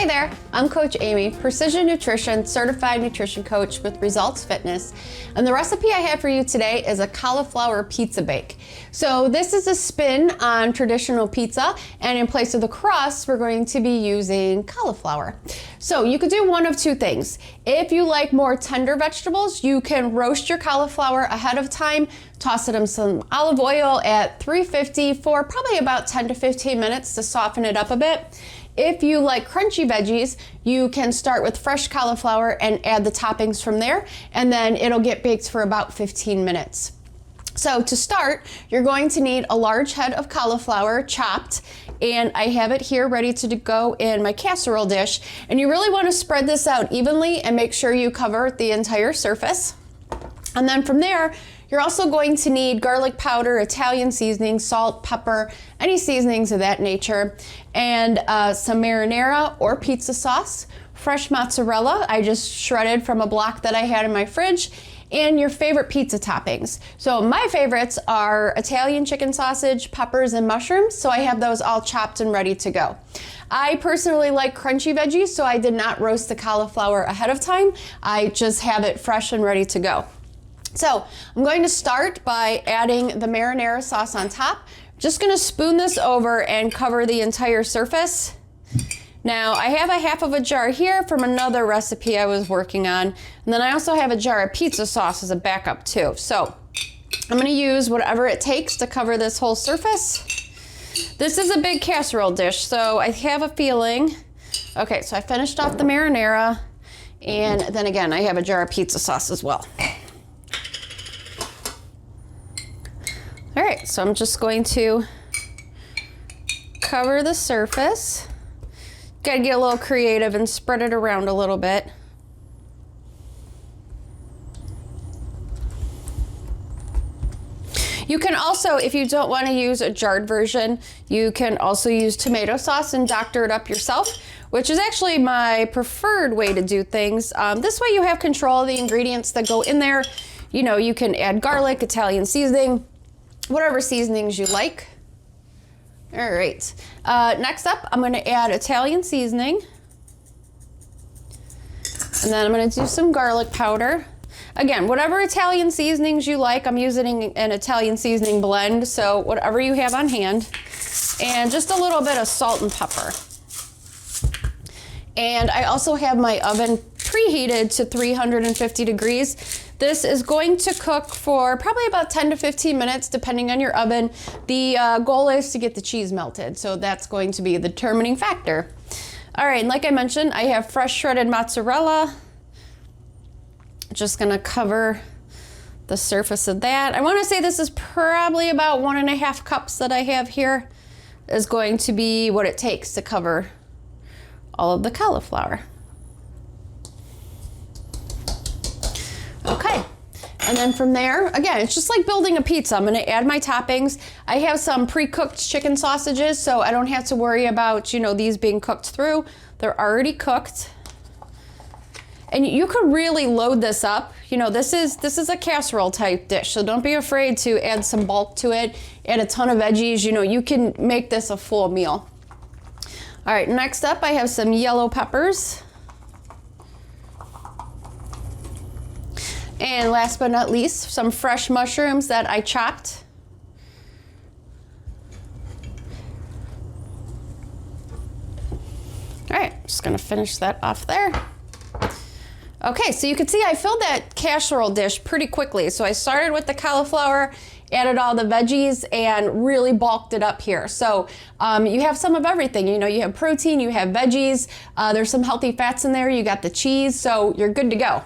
there, I'm Coach Amy, Precision Nutrition Certified Nutrition Coach with Results Fitness, and the recipe I have for you today is a cauliflower pizza bake. So this is a spin on traditional pizza, and in place of the crust, we're going to be using cauliflower. So you could do one of two things. If you like more tender vegetables, you can roast your cauliflower ahead of time, toss it in some olive oil at 350 for probably about 10 to 15 minutes to soften it up a bit. If you like crunchy veggies, you can start with fresh cauliflower and add the toppings from there, and then it'll get baked for about 15 minutes. So to start, you're going to need a large head of cauliflower chopped, and I have it here ready to go in my casserole dish. And you really want to spread this out evenly and make sure you cover the entire surface. And then from there, you're also going to need garlic powder, Italian seasoning, salt, pepper, any seasonings of that nature, and some marinara or pizza sauce, fresh mozzarella I just shredded from a block that I had in my fridge, and your favorite pizza toppings. So my favorites are Italian chicken sausage, peppers, and mushrooms, so I have those all chopped and ready to go. I personally like crunchy veggies, so I did not roast the cauliflower ahead of time. I just have it fresh and ready to go. So I'm going to start by adding the marinara sauce on top. Just going to spoon this over and cover the entire surface. Now I have a half of a jar here from another recipe I was working on, and then I also have a jar of pizza sauce as a backup too. So I'm going to use whatever it takes to cover this whole surface. This is a big casserole dish, so I have a feeling. Okay, so I finished off the marinara, and then again I have a jar of pizza sauce as well. All right, so I'm just going to cover the surface. Gotta get a little creative and spread it around a little bit. You can also, if you don't want to use a jarred version, you can also use tomato sauce and doctor it up yourself, which is actually my preferred way to do things. This way you have control of the ingredients that go in there. You know, you can add garlic, Italian seasoning, whatever seasonings you like. All right, next up, I'm gonna add Italian seasoning. And then I'm gonna do some garlic powder. Again, whatever Italian seasonings you like, I'm using an Italian seasoning blend, so whatever you have on hand. And just a little bit of salt and pepper. And I also have my oven preheated to 350 degrees. This is going to cook for probably about 10 to 15 minutes, depending on your oven. The goal is to get the cheese melted, so that's going to be the determining factor. All right, and like I mentioned, I have fresh shredded mozzarella. Just gonna cover the surface of that. I wanna say this is probably about 1.5 cups that I have here is going to be what it takes to cover all of the cauliflower. Okay, and then from there, again, it's just like building a pizza. I'm gonna add my toppings. I have some pre-cooked chicken sausages, so I don't have to worry about, you know, these being cooked through. They're already cooked. And you could really load this up. You know, this is a casserole type dish, so don't be afraid to add some bulk to it, add a ton of veggies. You know, you can make this a full meal. All right, next up, I have some yellow peppers. And last but not least, some fresh mushrooms that I chopped. All right, just gonna finish that off there. Okay, so you can see I filled that casserole dish pretty quickly. So I started with the cauliflower, added all the veggies, and really bulked it up here. So you have some of everything. You know, you have protein, you have veggies, there's some healthy fats in there, you got the cheese, so you're good to go.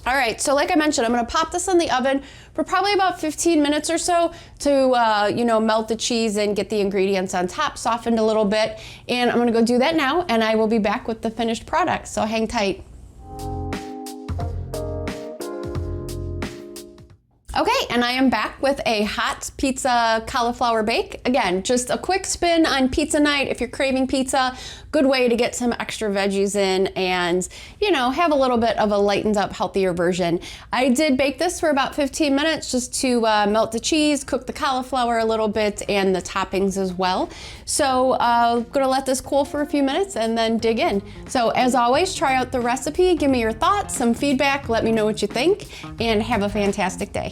All right, so like I mentioned, I'm gonna pop this in the oven for probably about 15 minutes or so to, you know, melt the cheese and get the ingredients on top softened a little bit. And I'm gonna go do that now, and I will be back with the finished product, so hang tight. Okay, and I am back with a hot pizza cauliflower bake. Again, just a quick spin on pizza night. If you're craving pizza, good way to get some extra veggies in and, you know, have a little bit of a lightened up, healthier version. I did bake this for about 15 minutes just to melt the cheese, cook the cauliflower a little bit, and the toppings as well. So I'm gonna let this cool for a few minutes and then dig in. So as always, try out the recipe, give me your thoughts, some feedback, let me know what you think, and have a fantastic day.